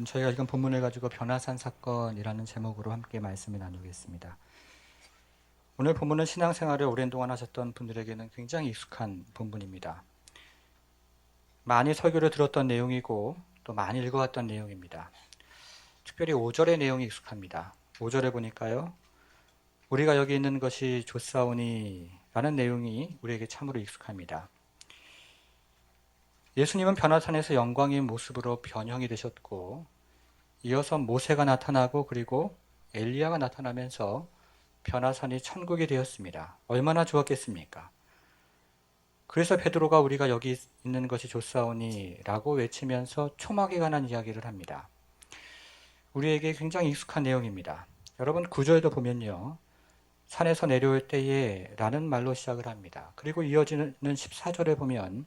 저희가 읽은 본문을 가지고 변화산 사건이라는 제목으로 함께 말씀을 나누겠습니다. 오늘 본문은 신앙생활을 오랜 동안 하셨던 분들에게는 굉장히 익숙한 본문입니다. 많이 설교를 들었던 내용이고 또 많이 읽어왔던 내용입니다. 특별히 5절의 내용이 익숙합니다. 5절에 보니까요. 우리가 여기 있는 것이 좋사오니 라는 내용이 우리에게 참으로 익숙합니다. 예수님은 변화산에서 영광의 모습으로 변형이 되셨고 이어서 모세가 나타나고 그리고 엘리야가 나타나면서 변화산이 천국이 되었습니다. 얼마나 좋았겠습니까? 그래서 베드로가 우리가 여기 있는 것이 좋사오니 라고 외치면서 초막에 관한 이야기를 합니다. 우리에게 굉장히 익숙한 내용입니다. 여러분 9절도 보면요. 산에서 내려올 때에 라는 말로 시작을 합니다. 그리고 이어지는 14절에 보면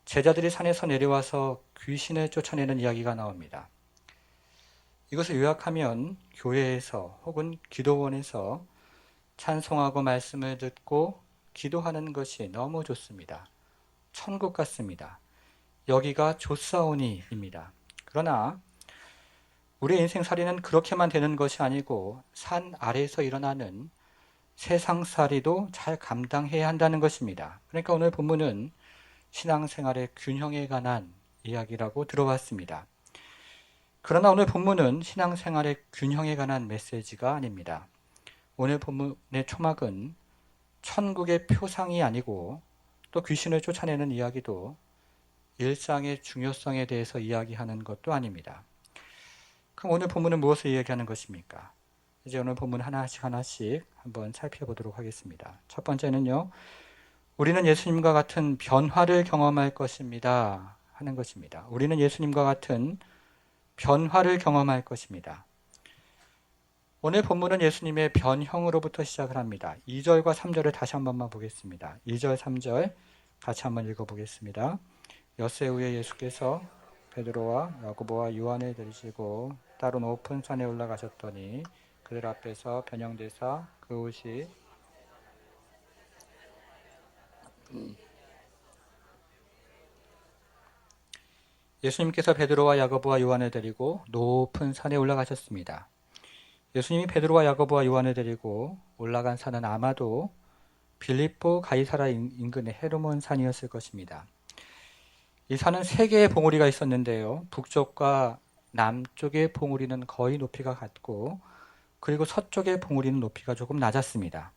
제자들이 산에서 내려와서 귀신을 쫓아내는 이야기가 나옵니다. 이것을 요약하면 교회에서 혹은 기도원에서 찬송하고 말씀을 듣고 기도하는 것이 너무 좋습니다. 천국 같습니다. 여기가 좋사오니입니다. 그러나 우리의 인생살이는 그렇게만 되는 것이 아니고 산 아래에서 일어나는 세상살이도 잘 감당해야 한다는 것입니다. 그러니까 오늘 본문은 신앙생활의 균형에 관한 이야기라고 들어봤습니다. 그러나 오늘 본문은 신앙생활의 균형에 관한 메시지가 아닙니다. 오늘 본문의 초막은 천국의 표상이 아니고 또 귀신을 쫓아내는 이야기도 일상의 중요성에 대해서 이야기하는 것도 아닙니다. 그럼 오늘 본문은 무엇을 이야기하는 것입니까? 이제 오늘 본문 하나씩 한번 살펴보도록 하겠습니다. 첫 번째는요. 우리는 예수님과 같은 변화를 경험할 것입니다. 하는 것입니다. 우리는 예수님과 같은 변화를 경험할 것입니다. 오늘 본문은 예수님의 변형으로부터 시작을 합니다. 2절과 3절을 다시 한 번만 보겠습니다. 2절, 3절 같이 한번 읽어보겠습니다. 엿새 후에 예수께서 베드로와 야고보와 요한을 데리시고 따로 높은 산에 올라가셨더니 그들 앞에서 변형되사 그 옷이 예수님께서 베드로와 야고보와 요한을 데리고 높은 산에 올라가셨습니다. 예수님이 베드로와 야고보와 요한을 데리고 올라간 산은 아마도 빌립보 가이사라 인근의 헤르몬 산이었을 것입니다. 이 산은 세 개의 봉우리가 있었는데요. 북쪽과 남쪽의 봉우리는 거의 높이가 같고 그리고 서쪽의 봉우리는 높이가 조금 낮았습니다.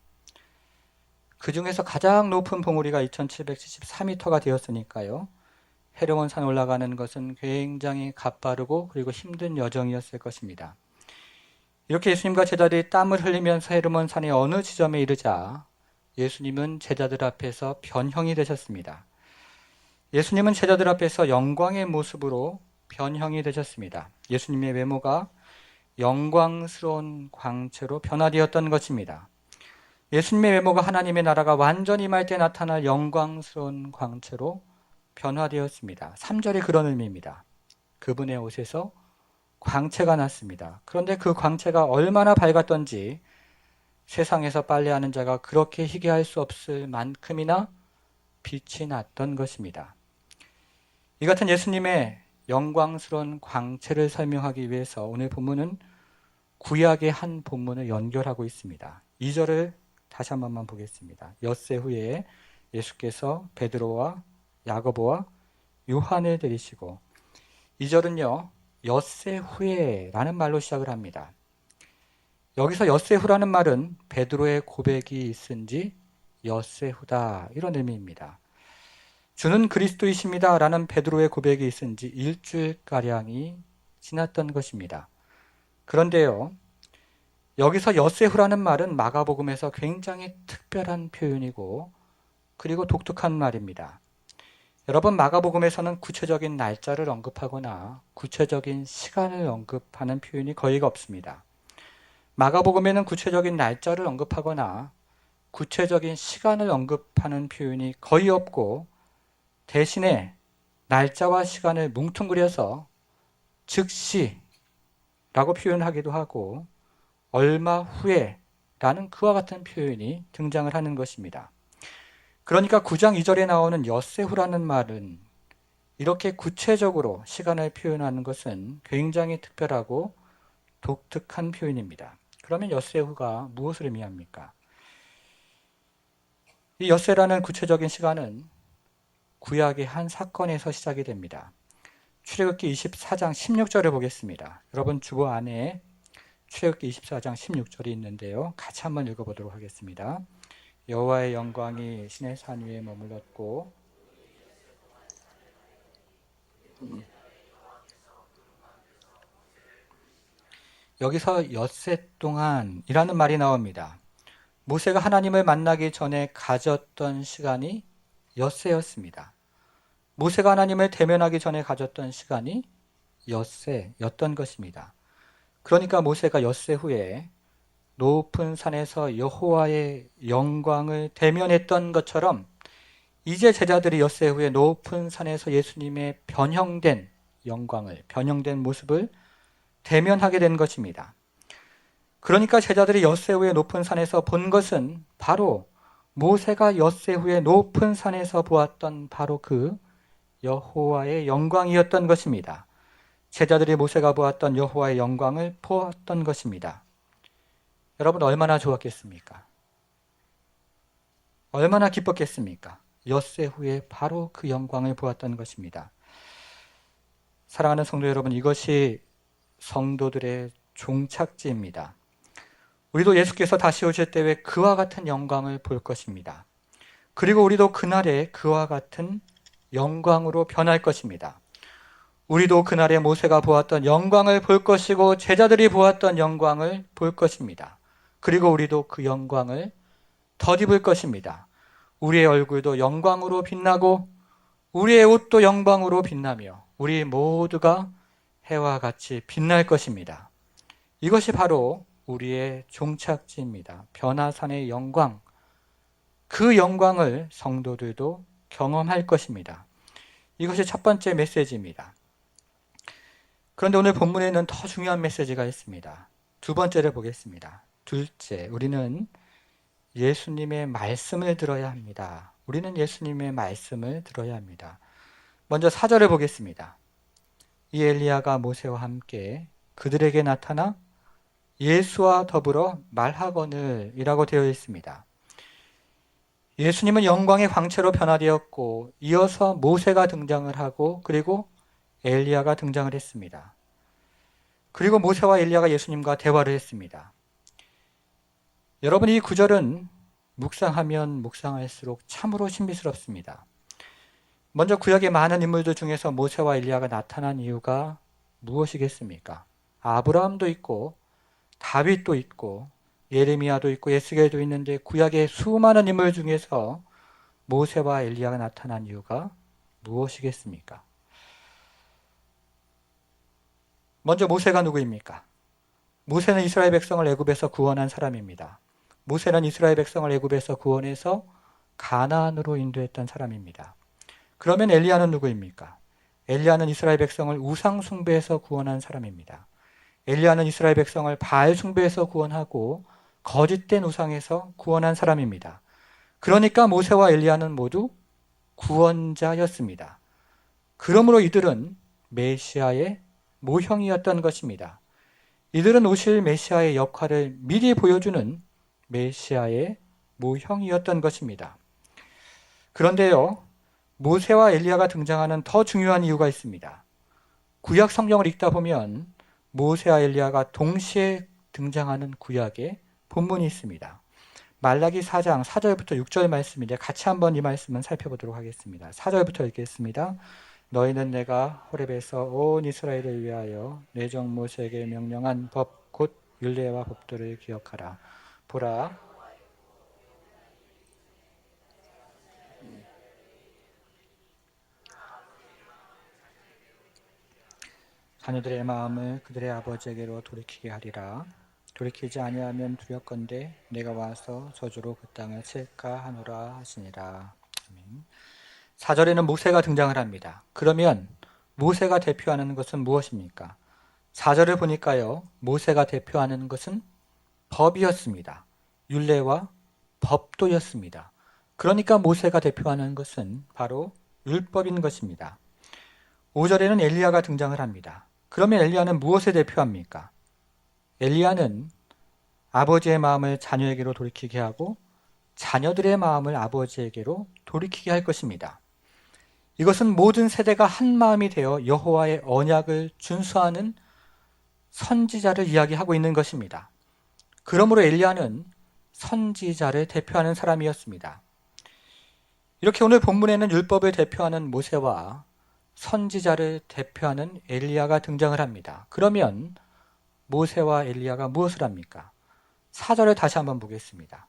그 중에서 가장 높은 봉우리가 2774m가 되었으니까요. 헤르몬 산 올라가는 것은 굉장히 가빠르고 그리고 힘든 여정이었을 것입니다. 이렇게 예수님과 제자들이 땀을 흘리면서 헤르몬 산의 어느 지점에 이르자 예수님은 제자들 앞에서 변형이 되셨습니다. 예수님은 제자들 앞에서 영광의 모습으로 변형이 되셨습니다. 예수님의 외모가 영광스러운 광채로 변화되었던 것입니다. 예수님의 외모가 하나님의 나라가 완전히 임할 때 나타날 영광스러운 광채로 변화되었습니다. 3절이 그런 의미입니다. 그분의 옷에서 광채가 났습니다. 그런데 그 광채가 얼마나 밝았던지 세상에서 빨래하는 자가 그렇게 희게 할 수 없을 만큼이나 빛이 났던 것입니다. 이 같은 예수님의 영광스러운 광채를 설명하기 위해서 오늘 본문은 구약의 한 본문을 연결하고 있습니다. 2절을 다시 한 번만 보겠습니다. 엿새 후에 예수께서 베드로와 야고보와 요한을 데리시고 2절은요. 엿새 후에 라는 말로 시작을 합니다. 여기서 엿새 후라는 말은 베드로의 고백이 있은지 엿새 후다 이런 의미입니다. 주는 그리스도이십니다 라는 베드로의 고백이 있은지 일주일가량이 지났던 것입니다. 그런데요. 여기서 엿새 후라는 말은 마가복음에서 굉장히 특별한 표현이고 그리고 독특한 말입니다. 여러분 마가복음에서는 구체적인 날짜를 언급하거나 구체적인 시간을 언급하는 표현이 거의 없습니다. 마가복음에는 구체적인 날짜를 언급하거나 구체적인 시간을 언급하는 표현이 거의 없고 대신에 날짜와 시간을 뭉뚱그려서 즉시라고 표현하기도 하고 얼마 후에 라는 그와 같은 표현이 등장을 하는 것입니다. 그러니까 9장 2절에 나오는 엿새 후라는 말은 이렇게 구체적으로 시간을 표현하는 것은 굉장히 특별하고 독특한 표현입니다. 그러면 엿새후가 무엇을 의미합니까? 이 엿새라는 구체적인 시간은 구약의 한 사건에서 시작이 됩니다. 출애굽기 24장 16절을 보겠습니다. 여러분 주보 안에 출애굽기 24장 16절이 있는데요. 같이 한번 읽어보도록 하겠습니다. 여호와의 영광이 시내 산 위에 머물렀고 여기서 엿새 동안이라는 말이 나옵니다. 모세가 하나님을 만나기 전에 가졌던 시간이 엿새였습니다. 모세가 하나님을 대면하기 전에 가졌던 시간이 엿새였던 것입니다. 그러니까 모세가 엿새 후에 높은 산에서 여호와의 영광을 대면했던 것처럼 이제 제자들이 엿새 후에 높은 산에서 예수님의 변형된 영광을, 변형된 모습을 대면하게 된 것입니다. 그러니까 제자들이 엿새 후에 높은 산에서 본 것은 바로 모세가 엿새 후에 높은 산에서 보았던 바로 그 여호와의 영광이었던 것입니다. 제자들이 모세가 보았던 여호와의 영광을 보았던 것입니다. 여러분 얼마나 좋았겠습니까? 얼마나 기뻤겠습니까? 엿새 후에 바로 그 영광을 보았던 것입니다. 사랑하는 성도 여러분, 이것이 성도들의 종착지입니다. 우리도 예수께서 다시 오실 때에 그와 같은 영광을 볼 것입니다. 그리고 우리도 그날에 그와 같은 영광으로 변할 것입니다. 우리도 그날에 모세가 보았던 영광을 볼 것이고 제자들이 보았던 영광을 볼 것입니다. 그리고 우리도 그 영광을 덧입을 것입니다. 우리의 얼굴도 영광으로 빛나고 우리의 옷도 영광으로 빛나며 우리 모두가 해와 같이 빛날 것입니다. 이것이 바로 우리의 종착지입니다. 변화산의 영광, 그 영광을 성도들도 경험할 것입니다. 이것이 첫 번째 메시지입니다. 그런데 오늘 본문에는 더 중요한 메시지가 있습니다. 두 번째를 보겠습니다. 둘째, 우리는 예수님의 말씀을 들어야 합니다. 우리는 예수님의 말씀을 들어야 합니다. 먼저 4절을 보겠습니다. 이 엘리야가 모세와 함께 그들에게 나타나 예수와 더불어 말하거늘 이라고 되어 있습니다. 예수님은 영광의 광채로 변화되었고 이어서 모세가 등장을 하고 그리고 엘리야가 등장을 했습니다. 그리고 모세와 엘리야가 예수님과 대화를 했습니다. 여러분, 이 구절은 묵상하면 묵상할수록 참으로 신비스럽습니다. 먼저 구약의 많은 인물들 중에서 모세와 엘리야가 나타난 이유가 무엇이겠습니까? 아브라함도 있고 다윗도 있고 예레미야도 있고 에스겔도 있는데 구약의 수많은 인물 중에서 모세와 엘리야가 나타난 이유가 무엇이겠습니까? 먼저 모세가 누구입니까? 모세는 이스라엘 백성을 애굽에서 구원한 사람입니다. 모세는 이스라엘 백성을 애굽에서 구원해서 가나안으로 인도했던 사람입니다. 그러면 엘리야는 누구입니까? 엘리야는 이스라엘 백성을 우상 숭배에서 구원한 사람입니다. 엘리야는 이스라엘 백성을 바알 숭배에서 구원하고 거짓된 우상에서 구원한 사람입니다. 그러니까 모세와 엘리야는 모두 구원자였습니다. 그러므로 이들은 메시아의 모형이었던 것입니다. 이들은 오실 메시아의 역할을 미리 보여주는 메시아의 모형이었던 것입니다. 그런데요, 모세와 엘리야가 등장하는 더 중요한 이유가 있습니다. 구약 성경을 읽다 보면 모세와 엘리야가 동시에 등장하는 구약의 본문이 있습니다. 말라기 4장 4절부터 6절 말씀인데 같이 한번 이 말씀은 살펴보도록 하겠습니다. 4절부터 읽겠습니다. 너희는 내가 호렙에서 온 이스라엘을 위하여 내 종 모세에게 명령한 법 곧 율례와 법도를 기억하라. 보라, 자녀들의 마음을 그들의 아버지에게로 돌이키게 하리라. 돌이키지 아니하면 두렵건대 내가 와서 저주로 그 땅을 칠까 하노라 하시니라. 아멘. 4절에는 모세가 등장을 합니다. 그러면 모세가 대표하는 것은 무엇입니까? 4절을 보니까요, 모세가 대표하는 것은 법이었습니다. 율례와 법도였습니다. 그러니까 모세가 대표하는 것은 바로 율법인 것입니다. 5절에는 엘리야가 등장을 합니다. 그러면 엘리야는 무엇을 대표합니까? 엘리야는 아버지의 마음을 자녀에게로 돌이키게 하고 자녀들의 마음을 아버지에게로 돌이키게 할 것입니다. 이것은 모든 세대가 한 마음이 되어 여호와의 언약을 준수하는 선지자를 이야기하고 있는 것입니다. 그러므로 엘리야는 선지자를 대표하는 사람이었습니다. 이렇게 오늘 본문에는 율법을 대표하는 모세와 선지자를 대표하는 엘리야가 등장을 합니다. 그러면 모세와 엘리야가 무엇을 합니까? 4절을 다시 한번 보겠습니다.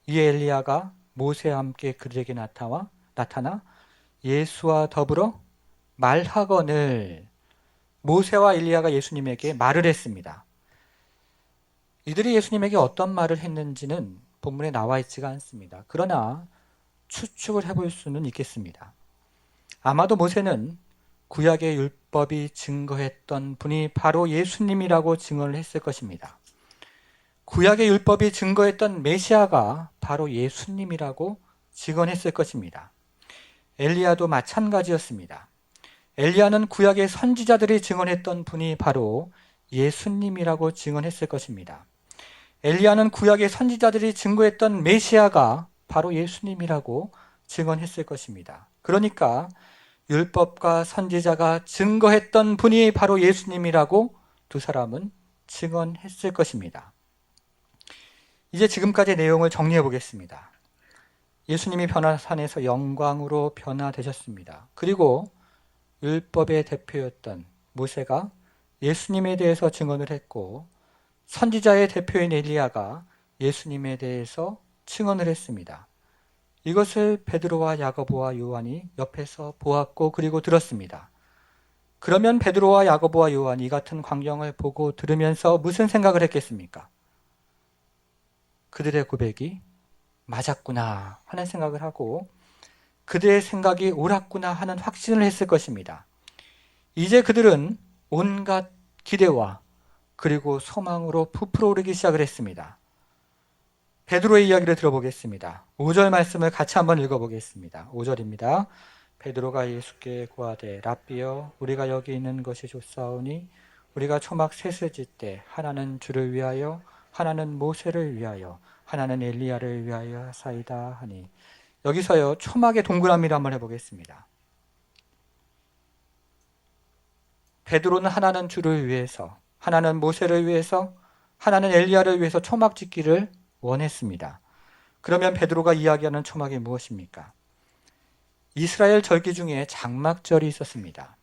이에 엘리야가 모세와 함께 그들에게 나타나 예수와 더불어 말하거늘. 모세와 엘리야가 예수님에게 말을 했습니다. 이들이 예수님에게 어떤 말을 했는지는 본문에 나와 있지가 않습니다. 그러나 추측을 해볼 수는 있겠습니다. 아마도 모세는 구약의 율법이 증거했던 분이 바로 예수님이라고 증언을 했을 것입니다. 구약의 율법이 증거했던 메시아가 바로 예수님이라고 증언했을 것입니다. 엘리야도 마찬가지였습니다. 엘리야는 구약의 선지자들이 증언했던 분이 바로 예수님이라고 증언했을 것입니다. 엘리야는 구약의 선지자들이 증거했던 메시아가 바로 예수님이라고 증언했을 것입니다. 그러니까 율법과 선지자가 증거했던 분이 바로 예수님이라고 두 사람은 증언했을 것입니다. 이제 지금까지 내용을 정리해 보겠습니다. 예수님이 변화산에서 영광으로 변화되셨습니다. 그리고 율법의 대표였던 모세가 예수님에 대해서 증언을 했고 선지자의 대표인 엘리야가 예수님에 대해서 증언을 했습니다. 이것을 베드로와 야고보와 요한이 옆에서 보았고 그리고 들었습니다. 그러면 베드로와 야고보와 요한이 이 같은 광경을 보고 들으면서 무슨 생각을 했겠습니까? 그들의 고백이 맞았구나 하는 생각을 하고 그들의 생각이 옳았구나 하는 확신을 했을 것입니다. 이제 그들은 온갖 기대와 그리고 소망으로 부풀어 오르기 시작을 했습니다. 베드로의 이야기를 들어보겠습니다. 5절 말씀을 같이 한번 읽어보겠습니다. 5절입니다. 베드로가 예수께 고하되 랍비여 우리가 여기 있는 것이 좋사오니 우리가 초막 셋을 짓되 하나는 주를 위하여 하나는 모세를 위하여 하나는 엘리야를 위하여 하사이다 하니. 여기서요 초막의 동그라미를 한번 해보겠습니다. 베드로는 하나는 주를 위해서 하나는 모세를 위해서 하나는 엘리야를 위해서 초막 짓기를 원했습니다. 그러면 베드로가 이야기하는 초막이 무엇입니까? 이스라엘 절기 중에 장막절이 있었습니다.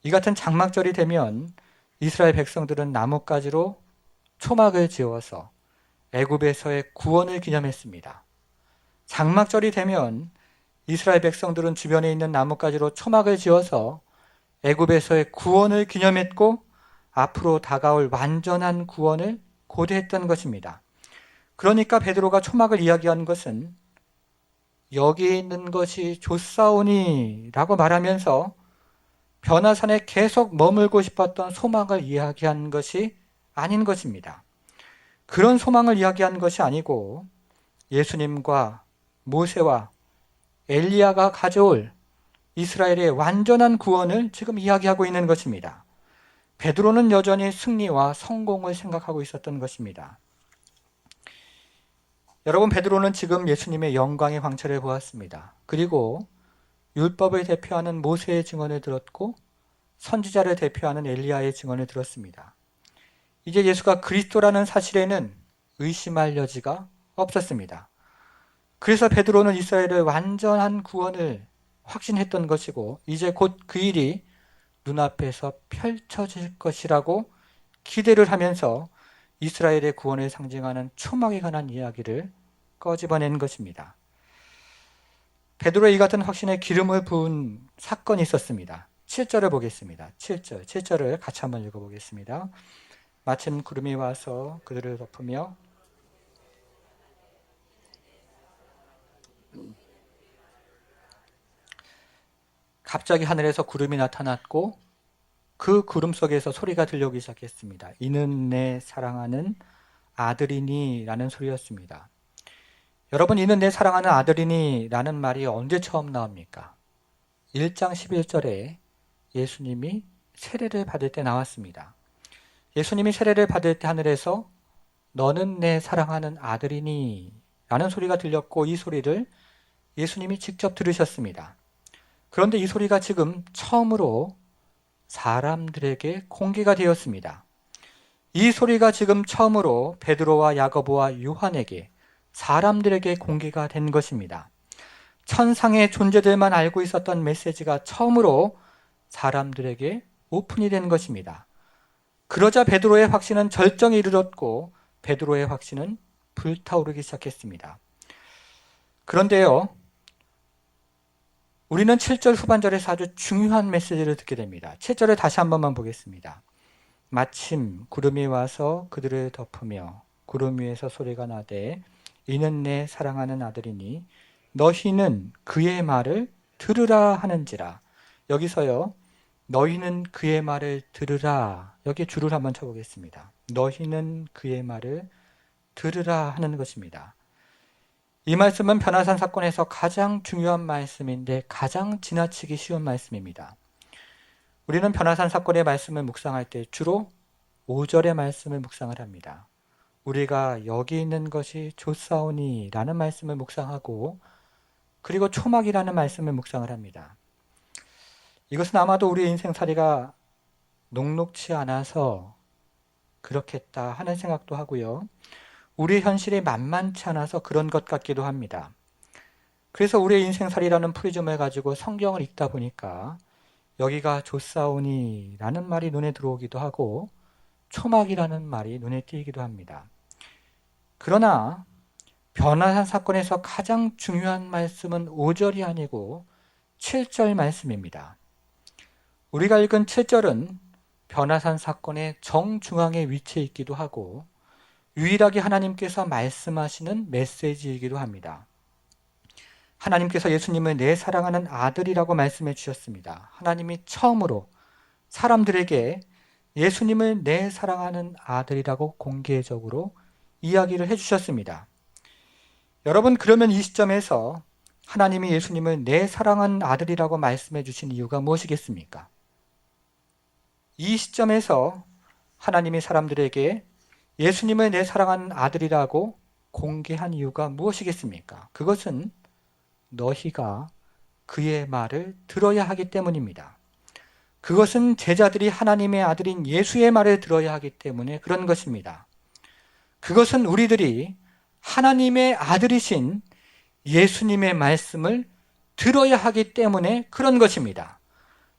이 같은 장막절이 되면 이스라엘 백성들은 나뭇가지로 초막을 지어서 애굽에서의 구원을 기념했습니다. 장막절이 되면 이스라엘 백성들은 주변에 있는 나뭇가지로 초막을 지어서 애굽에서의 구원을 기념했고 앞으로 다가올 완전한 구원을 고대했던 것입니다. 그러니까 베드로가 초막을 이야기한 것은 여기 있는 것이 좋사오니 라고 말하면서 변화산에 계속 머물고 싶었던 소망을 이야기한 것이 아닌 것입니다. 그런 소망을 이야기한 것이 아니고 예수님과 모세와 엘리야가 가져올 이스라엘의 완전한 구원을 지금 이야기하고 있는 것입니다. 베드로는 여전히 승리와 성공을 생각하고 있었던 것입니다. 여러분, 베드로는 지금 예수님의 영광의 광채를 보았습니다. 그리고 율법을 대표하는 모세의 증언을 들었고 선지자를 대표하는 엘리야의 증언을 들었습니다. 이제 예수가 그리스도라는 사실에는 의심할 여지가 없었습니다. 그래서 베드로는 이스라엘의 완전한 구원을 확신했던 것이고 이제 곧 그 일이 눈앞에서 펼쳐질 것이라고 기대를 하면서 이스라엘의 구원을 상징하는 초막에 관한 이야기를 꺼집어낸 것입니다. 베드로의 이 같은 확신에 기름을 부은 사건이 있었습니다. 7절을 보겠습니다. 7절을 같이 한번 읽어보겠습니다. 마침 구름이 와서 그들을 덮으며 갑자기 하늘에서 구름이 나타났고 그 구름 속에서 소리가 들려오기 시작했습니다. 이는 내 사랑하는 아들이니 라는 소리였습니다. 여러분, 이는 내 사랑하는 아들이니 라는 말이 언제 처음 나옵니까? 1장 11절에 예수님이 세례를 받을 때 나왔습니다. 예수님이 세례를 받을 때 하늘에서 너는 내 사랑하는 아들이니 라는 소리가 들렸고 이 소리를 예수님이 직접 들으셨습니다. 그런데 이 소리가 지금 처음으로 사람들에게 공개가 되었습니다. 이 소리가 지금 처음으로 베드로와 야고보와 요한에게 사람들에게 공개가 된 것입니다. 천상의 존재들만 알고 있었던 메시지가 처음으로 사람들에게 오픈이 된 것입니다. 그러자 베드로의 확신은 절정에 이르렀고 베드로의 확신은 불타오르기 시작했습니다. 그런데요, 우리는 7절 후반절에서 아주 중요한 메시지를 듣게 됩니다. 7절을 다시 한 번만 보겠습니다. 마침 구름이 와서 그들을 덮으며 구름 위에서 소리가 나되 이는 내 사랑하는 아들이니 너희는 그의 말을 들으라 하는지라. 여기서요, 너희는 그의 말을 들으라, 여기 줄을 한번 쳐보겠습니다. 너희는 그의 말을 들으라 하는 것입니다. 이 말씀은 변화산 사건에서 가장 중요한 말씀인데 가장 지나치기 쉬운 말씀입니다. 우리는 변화산 사건의 말씀을 묵상할 때 주로 5절의 말씀을 묵상을 합니다. 우리가 여기 있는 것이 좋사오니 라는 말씀을 묵상하고 그리고 초막이라는 말씀을 묵상을 합니다. 이것은 아마도 우리의 인생살이가 녹록치 않아서 그렇겠다 하는 생각도 하고요. 우리의 현실이 만만치 않아서 그런 것 같기도 합니다. 그래서 우리의 인생살이라는 프리즘을 가지고 성경을 읽다 보니까 여기가 좋사오니 라는 말이 눈에 들어오기도 하고 초막이라는 말이 눈에 띄기도 합니다. 그러나 변화산 사건에서 가장 중요한 말씀은 5절이 아니고 7절 말씀입니다. 우리가 읽은 7절은 변화산 사건의 정중앙에 위치해 있기도 하고 유일하게 하나님께서 말씀하시는 메시지이기도 합니다. 하나님께서 예수님을 내 사랑하는 아들이라고 말씀해 주셨습니다. 하나님이 처음으로 사람들에게 예수님을 내 사랑하는 아들이라고 공개적으로 이야기를 해주셨습니다. 여러분, 그러면 이 시점에서 하나님이 예수님을 내 사랑하는 아들이라고 말씀해 주신 이유가 무엇이겠습니까? 이 시점에서 하나님이 사람들에게 예수님을 내 사랑하는 아들이라고 공개한 이유가 무엇이겠습니까? 그것은 너희가 그의 말을 들어야 하기 때문입니다. 그것은 제자들이 하나님의 아들인 예수의 말을 들어야 하기 때문에 그런 것입니다. 그것은 우리들이 하나님의 아들이신 예수님의 말씀을 들어야 하기 때문에 그런 것입니다.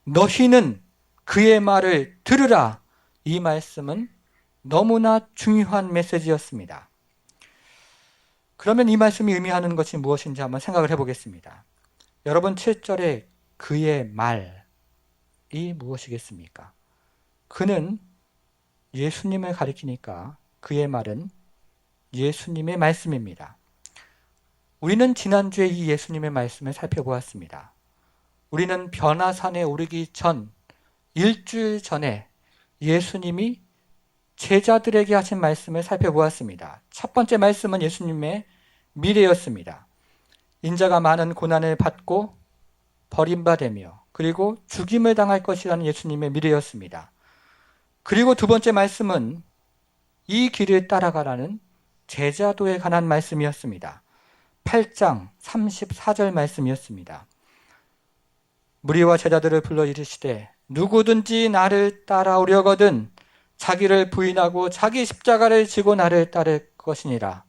너희는 그의 말을 들으라. 이 말씀은 너무나 중요한 메시지였습니다. 그러면 이 말씀이 의미하는 것이 무엇인지 한번 생각을 해보겠습니다. 여러분, 7절에 그의 말이 무엇이겠습니까? 그는 예수님을 가리키니까 그의 말은 예수님의 말씀입니다. 우리는 지난주에 이 예수님의 말씀을 살펴보았습니다. 우리는 변화산에 오르기 전 일주일 전에 예수님이 제자들에게 하신 말씀을 살펴보았습니다. 첫 번째 말씀은 예수님의 미래였습니다. 인자가 많은 고난을 받고 버림받으며 그리고 죽임을 당할 것이라는 예수님의 미래였습니다. 그리고 두 번째 말씀은 이 길을 따라가라는 제자도에 관한 말씀이었습니다. 8장 34절 말씀이었습니다. 무리와 제자들을 불러 이르시되 누구든지 나를 따라오려거든 자기를 부인하고 자기 십자가를 지고 나를 따를 것이니라.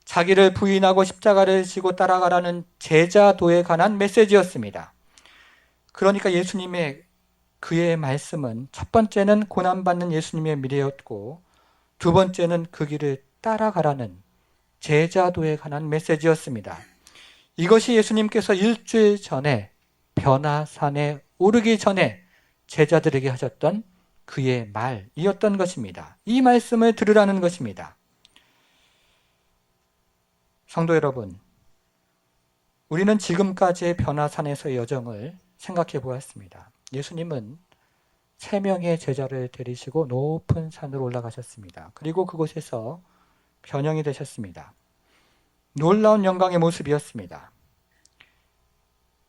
자기를 부인하고 십자가를 지고 따라가라는 제자도에 관한 메시지였습니다. 그러니까 예수님의 그의 말씀은 첫 번째는 고난받는 예수님의 미래였고 두 번째는 그 길을 따라가라는 제자도에 관한 메시지였습니다. 이것이 예수님께서 일주일 전에 변화산에 오르기 전에 제자들에게 하셨던 그의 말이었던 것입니다. 이 말씀을 들으라는 것입니다. 성도 여러분, 우리는 지금까지의 변화산에서의 여정을 생각해 보았습니다. 예수님은 3명의 제자를 데리시고 높은 산으로 올라가셨습니다. 그리고 그곳에서 변형이 되셨습니다. 놀라운 영광의 모습이었습니다.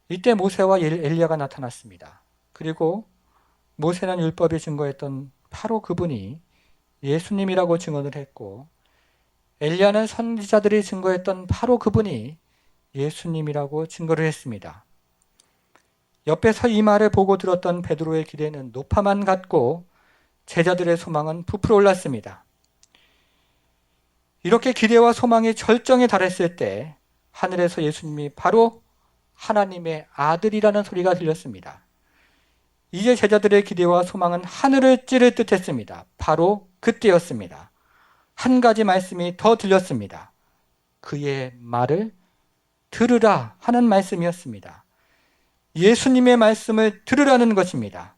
이때 모세와 엘리야가 나타났습니다. 그리고 모세는 율법이 증거했던 바로 그분이 예수님이라고 증언을 했고, 엘리야는 선지자들이 증거했던 바로 그분이 예수님이라고 증거를 했습니다. 옆에서 이 말을 보고 들었던 베드로의 기대는 높아만 갔고 제자들의 소망은 부풀어 올랐습니다. 이렇게 기대와 소망이 절정에 달했을 때 하늘에서 예수님이 바로 하나님의 아들이라는 소리가 들렸습니다. 이제 제자들의 기대와 소망은 하늘을 찌를 듯 했습니다. 바로 그때였습니다. 한 가지 말씀이 더 들렸습니다. 그의 말을 들으라 하는 말씀이었습니다. 예수님의 말씀을 들으라는 것입니다.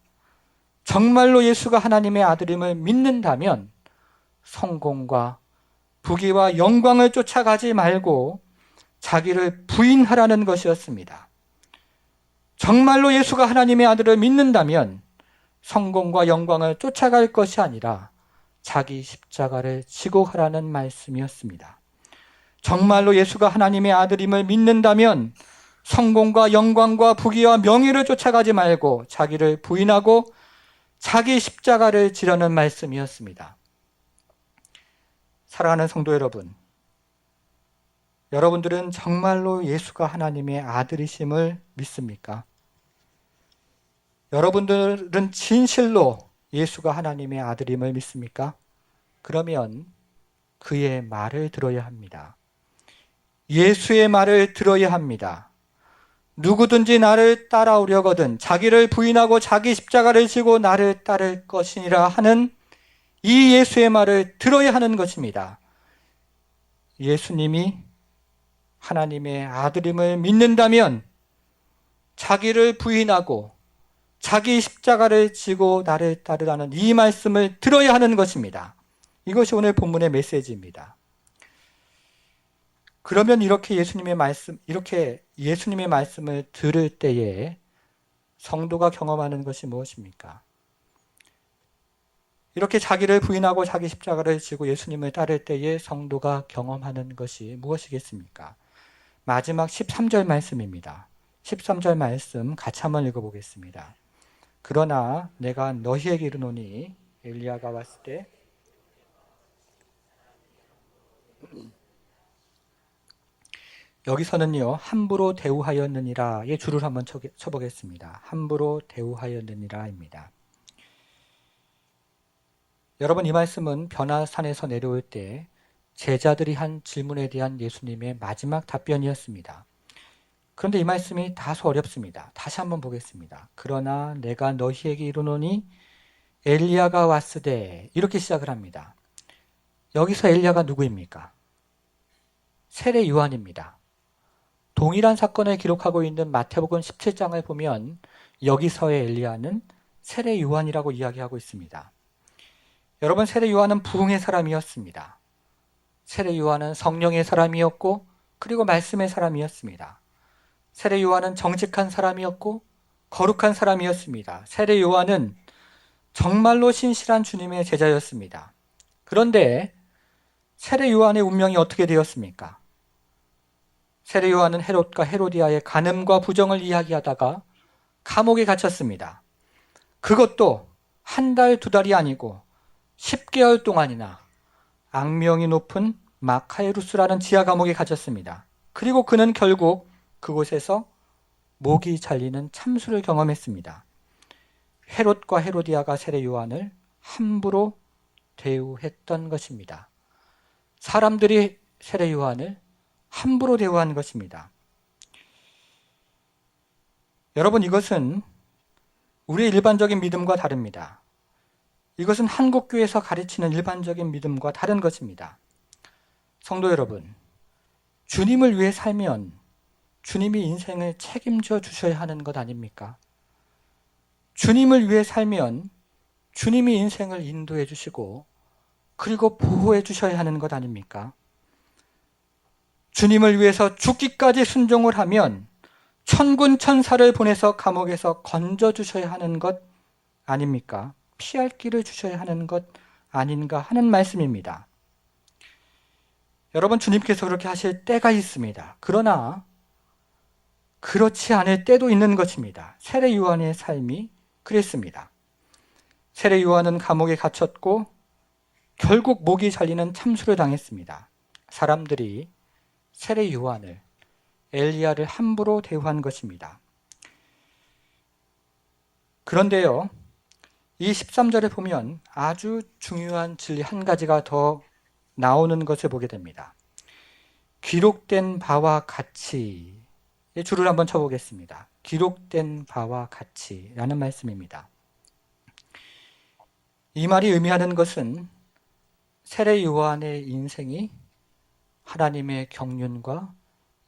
정말로 예수가 하나님의 아들임을 믿는다면 성공과 부귀와 영광을 쫓아가지 말고 자기를 부인하라는 것이었습니다. 정말로 예수가 하나님의 아들을 믿는다면 성공과 영광을 쫓아갈 것이 아니라 자기 십자가를 지고 하라는 말씀이었습니다. 정말로 예수가 하나님의 아들임을 믿는다면 성공과 영광과 부귀와 명예를 쫓아가지 말고 자기를 부인하고 자기 십자가를 지라는 말씀이었습니다. 사랑하는 성도 여러분, 여러분들은 정말로 예수가 하나님의 아들이심을 믿습니까? 여러분들은 진실로 예수가 하나님의 아들임을 믿습니까? 그러면 그의 말을 들어야 합니다. 예수의 말을 들어야 합니다. 누구든지 나를 따라오려거든 자기를 부인하고 자기 십자가를 지고 나를 따를 것이니라 하는 이 예수의 말을 들어야 하는 것입니다. 예수님이 하나님의 아들임을 믿는다면 자기를 부인하고 자기 십자가를 지고 나를 따르라는 이 말씀을 들어야 하는 것입니다. 이것이 오늘 본문의 메시지입니다. 그러면 이렇게 예수님의 말씀을 들을 때에 성도가 경험하는 것이 무엇입니까? 이렇게 자기를 부인하고 자기 십자가를 지고 예수님을 따를 때에 성도가 경험하는 것이 무엇이겠습니까? 마지막 13절 말씀입니다. 13절 말씀 같이 한번 읽어보겠습니다. 그러나 내가 너희에게 이르노니 엘리야가 왔을 때 여기서는요, 함부로 대우하였느니라의 줄을 한번 쳐보겠습니다. 함부로 대우하였느니라입니다. 여러분, 이 말씀은 변화산에서 내려올 때 제자들이 한 질문에 대한 예수님의 마지막 답변이었습니다. 그런데 이 말씀이 다소 어렵습니다. 다시 한번 보겠습니다. 그러나 내가 너희에게 이르노니 엘리야가 왔으되 이렇게 시작을 합니다. 여기서 엘리야가 누구입니까? 세례 요한입니다. 동일한 사건을 기록하고 있는 마태복음 17장을 보면 여기서의 엘리야는 세례 요한이라고 이야기하고 있습니다. 여러분, 세례 요한은 부흥의 사람이었습니다. 세례 요한은 성령의 사람이었고 그리고 말씀의 사람이었습니다. 세례 요한은 정직한 사람이었고 거룩한 사람이었습니다. 세례 요한은 정말로 신실한 주님의 제자였습니다. 그런데 세례 요한의 운명이 어떻게 되었습니까? 세례 요한은 헤롯과 헤로디아의 간음과 부정을 이야기하다가 감옥에 갇혔습니다. 그것도 한 달, 두 달이 아니고 10개월 동안이나 악명이 높은 마카에루스라는 지하 감옥에 갇혔습니다. 그리고 그는 결국 그곳에서 목이 잘리는 참수를 경험했습니다. 헤롯과 헤로디아가 세례 요한을 함부로 대우했던 것입니다. 사람들이 세례 요한을 함부로 대우한 것입니다. 여러분, 이것은 우리의 일반적인 믿음과 다릅니다. 이것은 한국교회에서 가르치는 일반적인 믿음과 다른 것입니다. 성도 여러분, 주님을 위해 살면 주님이 인생을 책임져 주셔야 하는 것 아닙니까? 주님을 위해 살면 주님이 인생을 인도해 주시고 그리고 보호해 주셔야 하는 것 아닙니까? 주님을 위해서 죽기까지 순종을 하면 천군 천사를 보내서 감옥에서 건져 주셔야 하는 것 아닙니까? 피할 길을 주셔야 하는 것 아닌가 하는 말씀입니다. 여러분, 주님께서 그렇게 하실 때가 있습니다. 그러나 그렇지 않을 때도 있는 것입니다. 세례 요한의 삶이 그랬습니다. 세례 요한은 감옥에 갇혔고 결국 목이 잘리는 참수를 당했습니다. 사람들이 세례 요한을, 엘리야를 함부로 대우한 것입니다. 그런데요, 이 13절에 보면 아주 중요한 진리 한 가지가 더 나오는 것을 보게 됩니다. 기록된 바와 같이, 줄을 한번 쳐보겠습니다. 기록된 바와 같이라는 말씀입니다. 이 말이 의미하는 것은 세례 요한의 인생이 하나님의 경륜과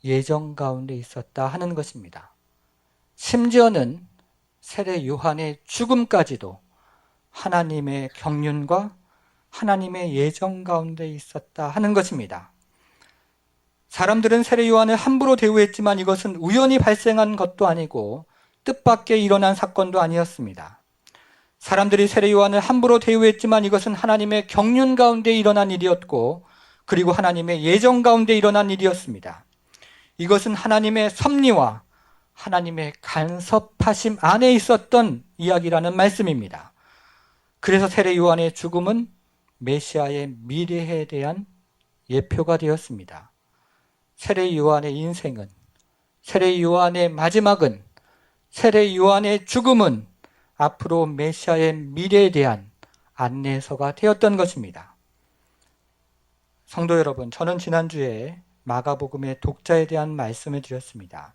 예정 가운데 있었다 하는 것입니다. 심지어는 세례 요한의 죽음까지도 하나님의 경륜과 하나님의 예정 가운데 있었다 하는 것입니다. 사람들은 세례 요한을 함부로 대우했지만 이것은 우연히 발생한 것도 아니고 뜻밖의 일어난 사건도 아니었습니다. 사람들이 세례 요한을 함부로 대우했지만 이것은 하나님의 경륜 가운데 일어난 일이었고 그리고 하나님의 예정 가운데 일어난 일이었습니다. 이것은 하나님의 섭리와 하나님의 간섭하심 안에 있었던 이야기라는 말씀입니다. 그래서 세례 요한의 죽음은 메시아의 미래에 대한 예표가 되었습니다. 세례 요한의 인생은, 세례 요한의 마지막은, 세례 요한의 죽음은 앞으로 메시아의 미래에 대한 안내서가 되었던 것입니다. 성도 여러분, 저는 지난주에 마가복음의 독자에 대한 말씀을 드렸습니다.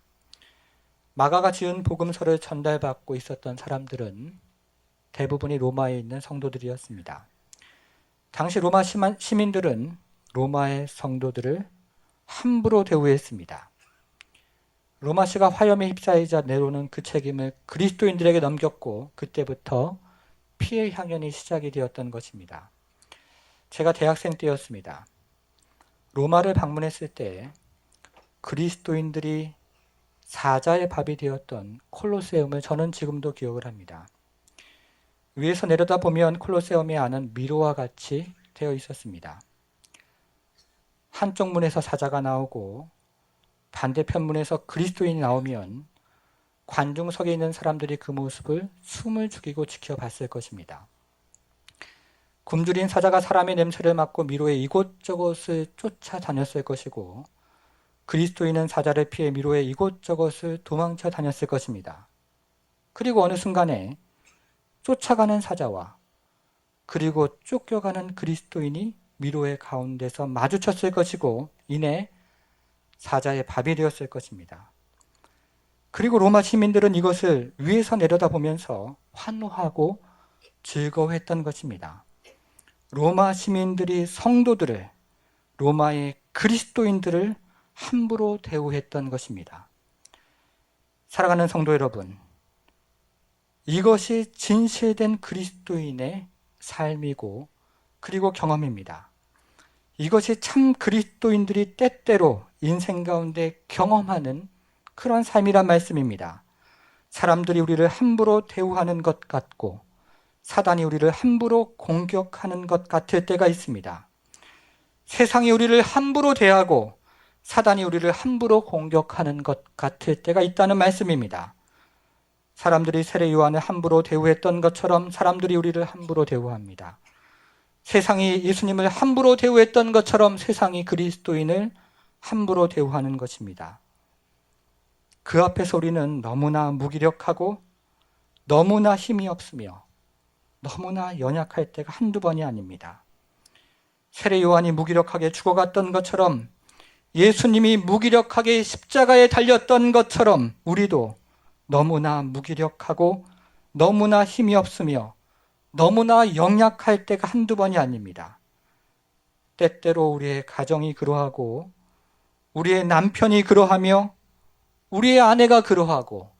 마가가 지은 복음서를 전달받고 있었던 사람들은 대부분이 로마에 있는 성도들이었습니다. 당시 로마 시민들은 로마의 성도들을 함부로 대우했습니다. 로마시가 화염에 휩싸이자 네로는 그 책임을 그리스도인들에게 넘겼고 그때부터 피해 향연이 시작이 되었던 것입니다. 제가 대학생 때였습니다. 로마를 방문했을 때 그리스도인들이 사자의 밥이 되었던 콜로세움을 저는 지금도 기억을 합니다. 위에서 내려다보면 콜로세움의 안은 미로와 같이 되어 있었습니다. 한쪽 문에서 사자가 나오고 반대편 문에서 그리스도인이 나오면 관중석에 있는 사람들이 그 모습을 숨을 죽이고 지켜봤을 것입니다. 굶주린 사자가 사람의 냄새를 맡고 미로의 이곳저곳을 쫓아다녔을 것이고 그리스도인은 사자를 피해 미로의 이곳저곳을 도망쳐 다녔을 것입니다. 그리고 어느 순간에 쫓아가는 사자와 그리고 쫓겨가는 그리스도인이 미로의 가운데서 마주쳤을 것이고 이내 사자의 밥이 되었을 것입니다. 그리고 로마 시민들은 이것을 위에서 내려다보면서 환호하고 즐거워했던 것입니다. 로마 시민들이 성도들을, 로마의 그리스도인들을 함부로 대우했던 것입니다. 사랑하는 성도 여러분, 이것이 진실된 그리스도인의 삶이고 그리고 경험입니다. 이것이 참 그리스도인들이 때때로 인생 가운데 경험하는 그런 삶이란 말씀입니다. 사람들이 우리를 함부로 대우하는 것 같고 사단이 우리를 함부로 공격하는 것 같을 때가 있습니다. 세상이 우리를 함부로 대하고 사단이 우리를 함부로 공격하는 것 같을 때가 있다는 말씀입니다. 사람들이 세례 요한을 함부로 대우했던 것처럼 사람들이 우리를 함부로 대우합니다. 세상이 예수님을 함부로 대우했던 것처럼 세상이 그리스도인을 함부로 대우하는 것입니다. 그 앞에서 우리는 너무나 무기력하고 너무나 힘이 없으며 너무나 연약할 때가 한두 번이 아닙니다. 세례 요한이 무기력하게 죽어갔던 것처럼 예수님이 무기력하게 십자가에 달렸던 것처럼 우리도 너무나 무기력하고 너무나 힘이 없으며 너무나 연약할 때가 한두 번이 아닙니다. 때때로 우리의 가정이 그러하고 우리의 남편이 그러하며 우리의 아내가 그러하고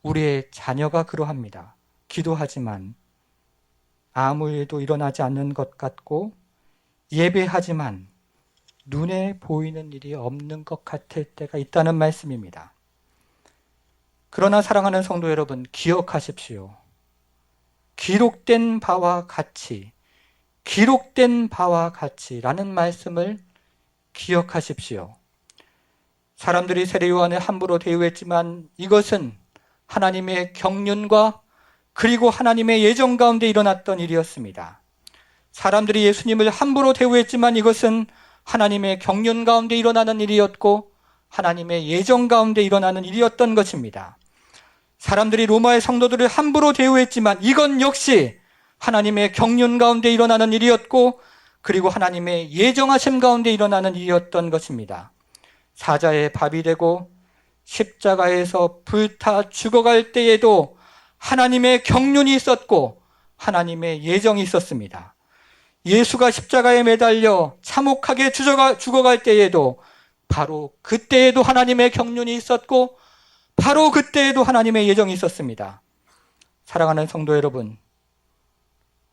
우리의 자녀가 그러합니다. 기도하지만 아무 일도 일어나지 않는 것 같고 예배하지만 눈에 보이는 일이 없는 것 같을 때가 있다는 말씀입니다. 그러나 사랑하는 성도 여러분, 기억하십시오. 기록된 바와 같이, 기록된 바와 같이라는 말씀을 기억하십시오. 사람들이 세례 요한을 함부로 대우했지만 이것은 하나님의 경륜과 그리고 하나님의 예정 가운데 일어났던 일이었습니다. 사람들이 예수님을 함부로 대우했지만 이것은 하나님의 경륜 가운데 일어나는 일이었고 하나님의 예정 가운데 일어나는 일이었던 것입니다. 사람들이 로마의 성도들을 함부로 대우했지만 이건 역시 하나님의 경륜 가운데 일어나는 일이었고 그리고 하나님의 예정하심 가운데 일어나는 일이었던 것입니다. 사자의 밥이 되고 십자가에서 불타 죽어갈 때에도 하나님의 경륜이 있었고 하나님의 예정이 있었습니다. 예수가 십자가에 매달려 참혹하게 죽어갈 때에도 바로 그때에도 하나님의 경륜이 있었고 바로 그때에도 하나님의 예정이 있었습니다. 사랑하는 성도 여러분,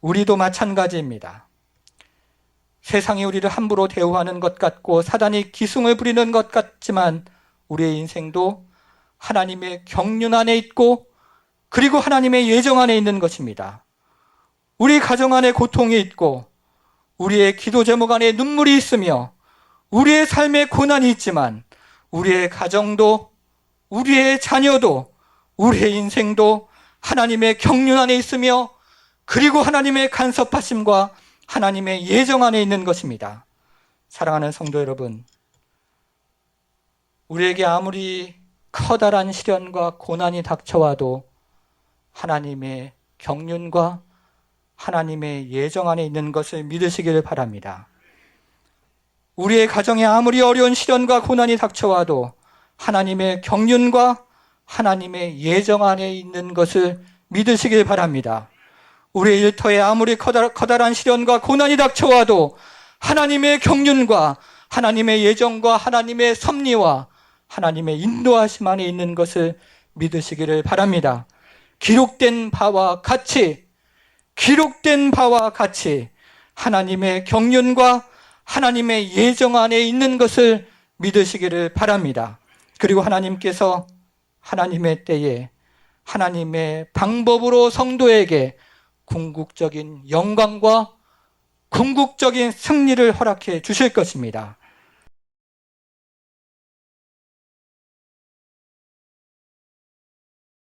우리도 마찬가지입니다. 세상이 우리를 함부로 대우하는 것 같고 사단이 기승을 부리는 것 같지만 우리의 인생도 하나님의 경륜 안에 있고 그리고 하나님의 예정 안에 있는 것입니다. 우리 가정 안에 고통이 있고 우리의 기도 제목 안에 눈물이 있으며 우리의 삶에 고난이 있지만 우리의 가정도 우리의 자녀도 우리의 인생도 하나님의 경륜 안에 있으며 그리고 하나님의 간섭하심과 하나님의 예정 안에 있는 것입니다. 사랑하는 성도 여러분, 우리에게 아무리 커다란 시련과 고난이 닥쳐와도 하나님의 경륜과 하나님의 예정 안에 있는 것을 믿으시기를 바랍니다. 우리의 가정에 아무리 어려운 시련과 고난이 닥쳐와도 하나님의 경륜과 하나님의 예정 안에 있는 것을 믿으시길 바랍니다. 우리의 일터에 아무리 커다란 시련과 고난이 닥쳐와도 하나님의 경륜과 하나님의 예정과 하나님의 섭리와 하나님의 인도하심 안에 있는 것을 믿으시기를 바랍니다. 기록된 바와 같이 하나님의 경륜과 하나님의 예정 안에 있는 것을 믿으시기를 바랍니다. 그리고 하나님께서 하나님의 때에 하나님의 방법으로 성도에게 궁극적인 영광과 궁극적인 승리를 허락해 주실 것입니다.